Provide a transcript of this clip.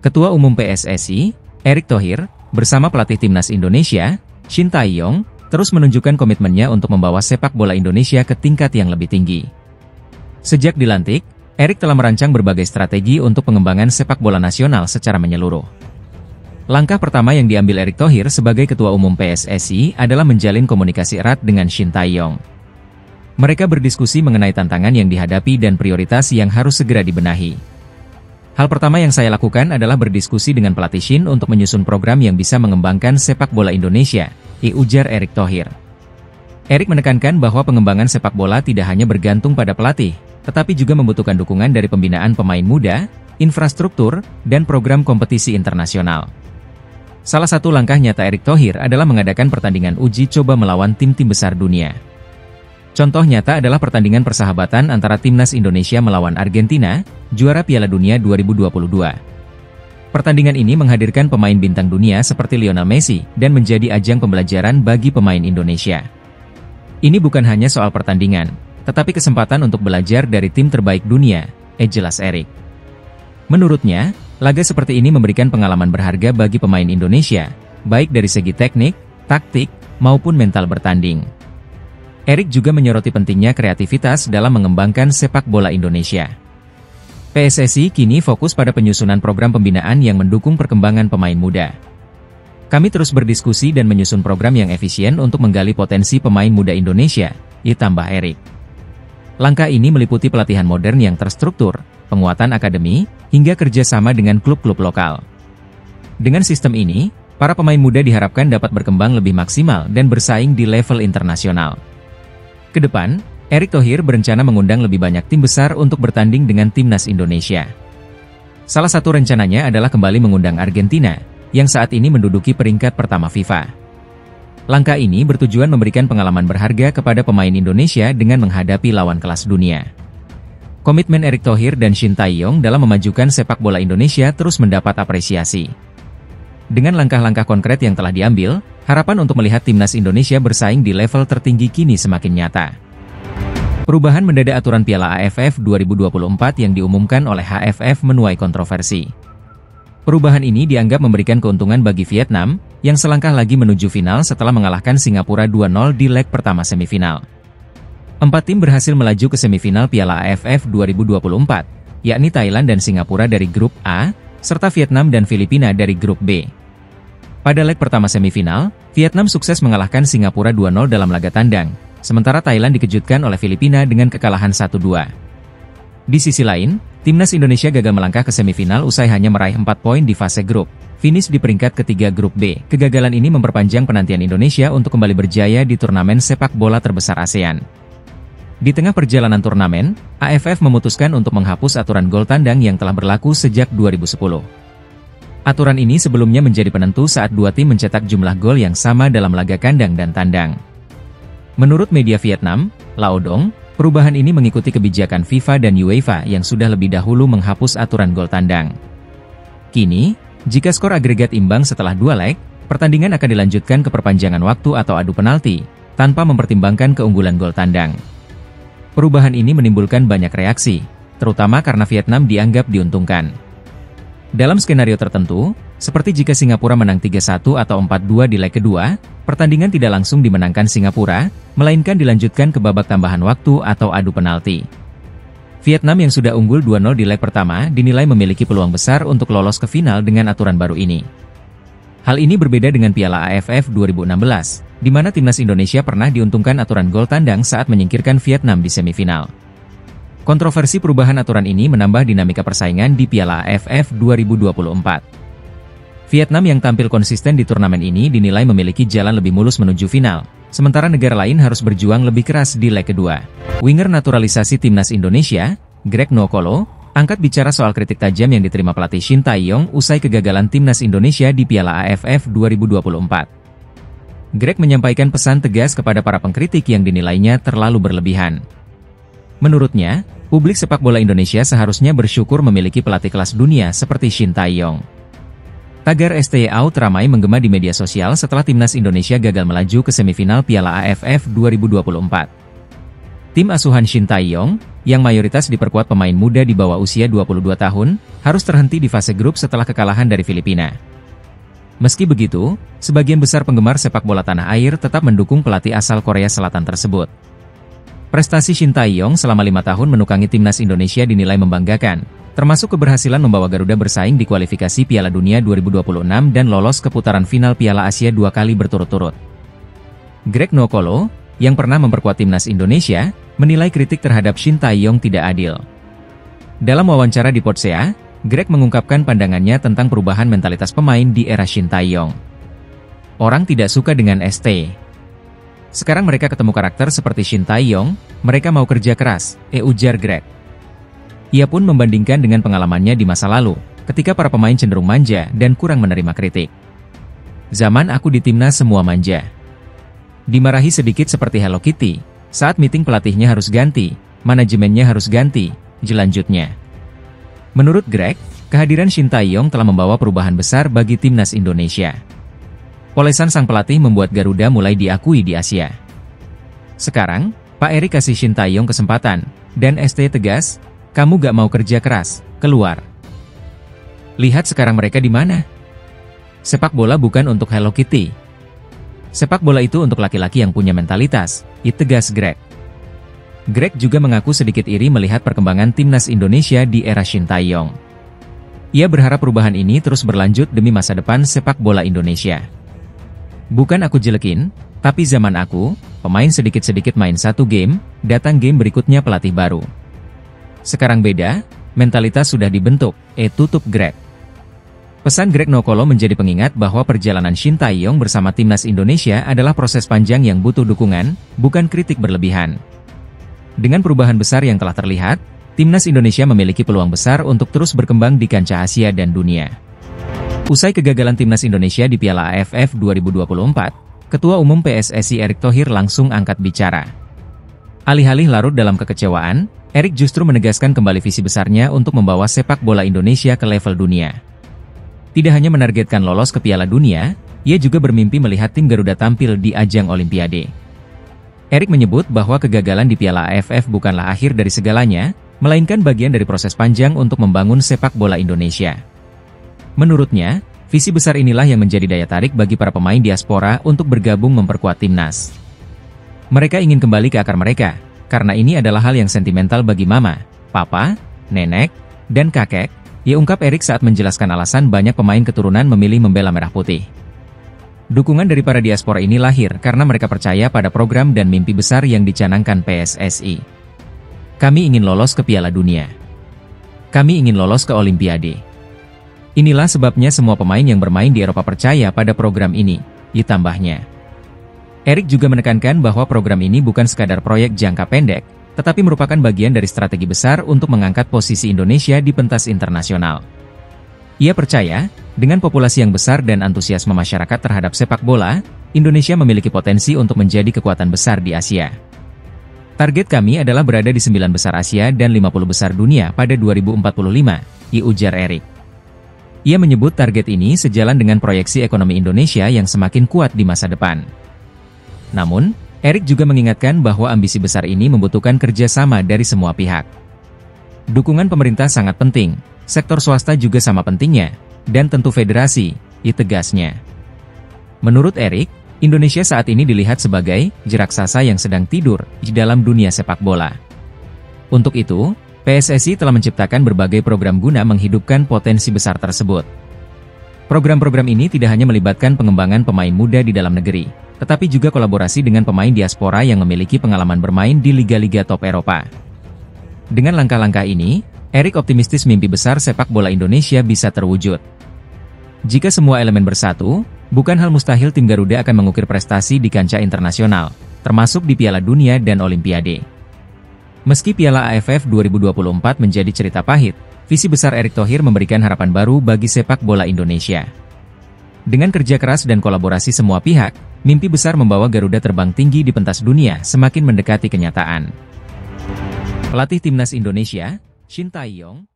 Ketua Umum PSSI, Erick Thohir, bersama pelatih timnas Indonesia, Shin Tae-yong, terus menunjukkan komitmennya untuk membawa sepak bola Indonesia ke tingkat yang lebih tinggi. Sejak dilantik, Erick telah merancang berbagai strategi untuk pengembangan sepak bola nasional secara menyeluruh. Langkah pertama yang diambil Erick Thohir sebagai Ketua Umum PSSI adalah menjalin komunikasi erat dengan Shin Tae-yong. Mereka berdiskusi mengenai tantangan yang dihadapi dan prioritas yang harus segera dibenahi. Hal pertama yang saya lakukan adalah berdiskusi dengan pelatih Shin untuk menyusun program yang bisa mengembangkan sepak bola Indonesia, ujar Erick Thohir. Erick menekankan bahwa pengembangan sepak bola tidak hanya bergantung pada pelatih, tetapi juga membutuhkan dukungan dari pembinaan pemain muda, infrastruktur, dan program kompetisi internasional. Salah satu langkah nyata Erick Thohir adalah mengadakan pertandingan uji coba melawan tim-tim besar dunia. Contoh nyata adalah pertandingan persahabatan antara timnas Indonesia melawan Argentina, juara Piala Dunia 2022. Pertandingan ini menghadirkan pemain bintang dunia seperti Lionel Messi dan menjadi ajang pembelajaran bagi pemain Indonesia. Ini bukan hanya soal pertandingan, tetapi kesempatan untuk belajar dari tim terbaik dunia, jelas Erick. Menurutnya, laga seperti ini memberikan pengalaman berharga bagi pemain Indonesia, baik dari segi teknik, taktik, maupun mental bertanding. Erick juga menyoroti pentingnya kreativitas dalam mengembangkan sepak bola Indonesia. PSSI kini fokus pada penyusunan program pembinaan yang mendukung perkembangan pemain muda. Kami terus berdiskusi dan menyusun program yang efisien untuk menggali potensi pemain muda Indonesia, tambah Erick. Langkah ini meliputi pelatihan modern yang terstruktur, penguatan akademi, hingga kerjasama dengan klub-klub lokal. Dengan sistem ini, para pemain muda diharapkan dapat berkembang lebih maksimal dan bersaing di level internasional. Kedepan, Erick Thohir berencana mengundang lebih banyak tim besar untuk bertanding dengan timnas Indonesia. Salah satu rencananya adalah kembali mengundang Argentina, yang saat ini menduduki peringkat pertama FIFA. Langkah ini bertujuan memberikan pengalaman berharga kepada pemain Indonesia dengan menghadapi lawan kelas dunia. Komitmen Erick Thohir dan Shin Tae-yong dalam memajukan sepak bola Indonesia terus mendapat apresiasi. Dengan langkah-langkah konkret yang telah diambil, harapan untuk melihat timnas Indonesia bersaing di level tertinggi kini semakin nyata. Perubahan mendadak aturan Piala AFF 2024 yang diumumkan oleh HFF menuai kontroversi. Perubahan ini dianggap memberikan keuntungan bagi Vietnam, yang selangkah lagi menuju final setelah mengalahkan Singapura 2-0 di leg pertama semifinal. 4 tim berhasil melaju ke semifinal Piala AFF 2024, yakni Thailand dan Singapura dari grup A, serta Vietnam dan Filipina dari grup B. Pada leg pertama semifinal, Vietnam sukses mengalahkan Singapura 2-0 dalam laga tandang, sementara Thailand dikejutkan oleh Filipina dengan kekalahan 1-2. Di sisi lain, timnas Indonesia gagal melangkah ke semifinal usai hanya meraih 4 poin di fase grup, finish di peringkat ketiga grup B. Kegagalan ini memperpanjang penantian Indonesia untuk kembali berjaya di turnamen sepak bola terbesar ASEAN. Di tengah perjalanan turnamen, AFF memutuskan untuk menghapus aturan gol tandang yang telah berlaku sejak 2010. Aturan ini sebelumnya menjadi penentu saat dua tim mencetak jumlah gol yang sama dalam laga kandang dan tandang. Menurut media Vietnam, Lao Dong, perubahan ini mengikuti kebijakan FIFA dan UEFA yang sudah lebih dahulu menghapus aturan gol tandang. Kini, jika skor agregat imbang setelah 2 leg, pertandingan akan dilanjutkan ke perpanjangan waktu atau adu penalti, tanpa mempertimbangkan keunggulan gol tandang. Perubahan ini menimbulkan banyak reaksi, terutama karena Vietnam dianggap diuntungkan. Dalam skenario tertentu, seperti jika Singapura menang 3-1 atau 4-2 di leg kedua, pertandingan tidak langsung dimenangkan Singapura, melainkan dilanjutkan ke babak tambahan waktu atau adu penalti. Vietnam yang sudah unggul 2-0 di leg pertama dinilai memiliki peluang besar untuk lolos ke final dengan aturan baru ini. Hal ini berbeda dengan Piala AFF 2016, di mana timnas Indonesia pernah diuntungkan aturan gol tandang saat menyingkirkan Vietnam di semifinal. Kontroversi perubahan aturan ini menambah dinamika persaingan di Piala AFF 2024. Vietnam yang tampil konsisten di turnamen ini dinilai memiliki jalan lebih mulus menuju final, sementara negara lain harus berjuang lebih keras di leg kedua. Winger naturalisasi timnas Indonesia, Greg Nwokolo, angkat bicara soal kritik tajam yang diterima pelatih Shin Tae-yong usai kegagalan timnas Indonesia di Piala AFF 2024. Greg menyampaikan pesan tegas kepada para pengkritik yang dinilainya terlalu berlebihan. Menurutnya, publik sepak bola Indonesia seharusnya bersyukur memiliki pelatih kelas dunia seperti Shin Tae-yong. Tagar ST Out ramai menggema di media sosial setelah timnas Indonesia gagal melaju ke semifinal Piala AFF 2024. Tim asuhan Shin Tae-yong, yang mayoritas diperkuat pemain muda di bawah usia 22 tahun, harus terhenti di fase grup setelah kekalahan dari Filipina. Meski begitu, sebagian besar penggemar sepak bola tanah air tetap mendukung pelatih asal Korea Selatan tersebut. Prestasi Shin Tae-yong selama 5 tahun menukangi timnas Indonesia dinilai membanggakan, termasuk keberhasilan membawa Garuda bersaing di kualifikasi Piala Dunia 2026 dan lolos ke putaran final Piala Asia 2 kali berturut-turut. Greg Nokolo, yang pernah memperkuat timnas Indonesia, menilai kritik terhadap Shin Tae-yong tidak adil. Dalam wawancara di Podsea, Greg mengungkapkan pandangannya tentang perubahan mentalitas pemain di era Shin Tae-yong. Orang tidak suka dengan ST. Sekarang mereka ketemu karakter seperti Shin Tae-yong, mereka mau kerja keras, ujar Greg. Ia pun membandingkan dengan pengalamannya di masa lalu, ketika para pemain cenderung manja dan kurang menerima kritik. Zaman aku di timnas semua manja. Dimarahi sedikit seperti Hello Kitty, saat meeting pelatihnya harus ganti, manajemennya harus ganti, jelanjutnya. Menurut Greg, kehadiran Shin Tae-yong telah membawa perubahan besar bagi timnas Indonesia. Polesan sang pelatih membuat Garuda mulai diakui di Asia. Sekarang, Pak Erik kasih Shin Tae-yong kesempatan, dan ST tegas, kamu gak mau kerja keras, keluar. Lihat sekarang mereka di mana? Sepak bola bukan untuk Hello Kitty. Sepak bola itu untuk laki-laki yang punya mentalitas, tegas Greg. Greg juga mengaku sedikit iri melihat perkembangan timnas Indonesia di era Shin Tae-yong. Ia berharap perubahan ini terus berlanjut demi masa depan sepak bola Indonesia. Bukan aku jelekin, tapi zaman aku, pemain sedikit-sedikit main satu game, datang game berikutnya pelatih baru. Sekarang beda, mentalitas sudah dibentuk, tutup Greg. Pesan Greg Nokolo menjadi pengingat bahwa perjalanan Shin Tae-yong bersama timnas Indonesia adalah proses panjang yang butuh dukungan, bukan kritik berlebihan. Dengan perubahan besar yang telah terlihat, timnas Indonesia memiliki peluang besar untuk terus berkembang di kancah Asia dan dunia. Usai kegagalan timnas Indonesia di Piala AFF 2024, Ketua Umum PSSI Erick Thohir langsung angkat bicara. Alih-alih larut dalam kekecewaan, Erick justru menegaskan kembali visi besarnya untuk membawa sepak bola Indonesia ke level dunia. Tidak hanya menargetkan lolos ke Piala Dunia, ia juga bermimpi melihat tim Garuda tampil di ajang Olimpiade. Erick menyebut bahwa kegagalan di Piala AFF bukanlah akhir dari segalanya, melainkan bagian dari proses panjang untuk membangun sepak bola Indonesia. Menurutnya, visi besar inilah yang menjadi daya tarik bagi para pemain diaspora untuk bergabung memperkuat timnas. Mereka ingin kembali ke akar mereka, karena ini adalah hal yang sentimental bagi mama, papa, nenek, dan kakek, ia ungkap Erick saat menjelaskan alasan banyak pemain keturunan memilih membela merah putih. Dukungan dari para diaspora ini lahir karena mereka percaya pada program dan mimpi besar yang dicanangkan PSSI. Kami ingin lolos ke Piala Dunia. Kami ingin lolos ke Olimpiade. Inilah sebabnya semua pemain yang bermain di Eropa percaya pada program ini, ditambahnya. Erick juga menekankan bahwa program ini bukan sekadar proyek jangka pendek, tetapi merupakan bagian dari strategi besar untuk mengangkat posisi Indonesia di pentas internasional. Ia percaya, dengan populasi yang besar dan antusiasme masyarakat terhadap sepak bola, Indonesia memiliki potensi untuk menjadi kekuatan besar di Asia. Target kami adalah berada di 9 besar Asia dan 50 besar dunia pada 2045, ujar Erick. Ia menyebut target ini sejalan dengan proyeksi ekonomi Indonesia yang semakin kuat di masa depan. Namun, Erick juga mengingatkan bahwa ambisi besar ini membutuhkan kerjasama dari semua pihak. Dukungan pemerintah sangat penting, sektor swasta juga sama pentingnya, dan tentu federasi, tegasnya. Menurut Erick, Indonesia saat ini dilihat sebagai raksasa yang sedang tidur di dalam dunia sepak bola. Untuk itu, PSSI telah menciptakan berbagai program guna menghidupkan potensi besar tersebut. Program-program ini tidak hanya melibatkan pengembangan pemain muda di dalam negeri, tetapi juga kolaborasi dengan pemain diaspora yang memiliki pengalaman bermain di liga-liga top Eropa. Dengan langkah-langkah ini, Erick optimistis mimpi besar sepak bola Indonesia bisa terwujud. Jika semua elemen bersatu, bukan hal mustahil tim Garuda akan mengukir prestasi di kancah internasional, termasuk di Piala Dunia dan Olimpiade. Meski Piala AFF 2024 menjadi cerita pahit, visi besar Erick Thohir memberikan harapan baru bagi sepak bola Indonesia. Dengan kerja keras dan kolaborasi semua pihak, mimpi besar membawa Garuda terbang tinggi di pentas dunia semakin mendekati kenyataan. Pelatih timnas Indonesia, Shin Tae-yong,